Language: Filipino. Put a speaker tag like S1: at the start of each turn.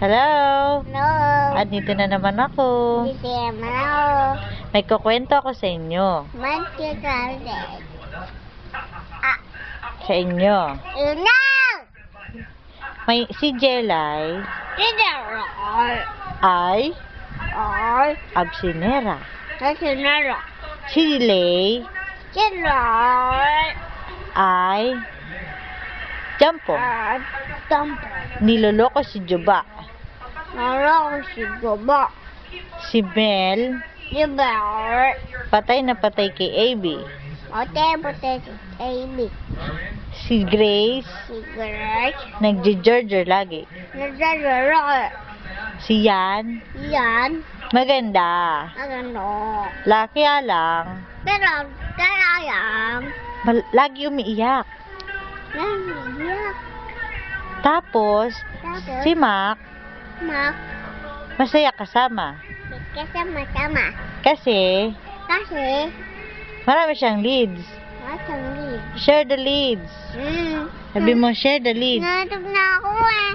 S1: Hello?
S2: Hello.
S1: Andito na naman ako.
S2: Hindi naman ako.
S1: May kukwento ako sa inyo.
S2: Magkikalit.
S1: Sa inyo.
S2: Inaw!
S1: May si Jelay
S2: Sinaro.
S1: ay
S2: Ay.
S1: absinera.
S2: Sinaro.
S1: Si Lay
S2: Sinaro.
S1: ay jampo.
S2: Tampo.
S1: Niloloko si Juba.
S2: Naro si Goba.
S1: Si Mel
S2: Diba?
S1: patay na patay kay AB.
S2: Ote-pote si Amy.
S1: Si Grace
S2: Si Grace.
S1: nagji-Georger lagi.
S2: Nagdadaro.
S1: Si Yan
S2: Yan.
S1: maganda.
S2: Ano?
S1: Laki lang.
S2: Pero, kaya
S1: Lagi umiiyak.
S2: naniyak.
S1: Tapos
S2: Tapos,
S1: si Mac
S2: Mak,
S1: masaya kasama.
S2: kasama-sama.
S1: Kasi
S2: Kasi,
S1: marami siyang leads.
S2: matang lead.
S1: Share the leads. Sabi mo, share the leads.
S2: Natog na ako eh.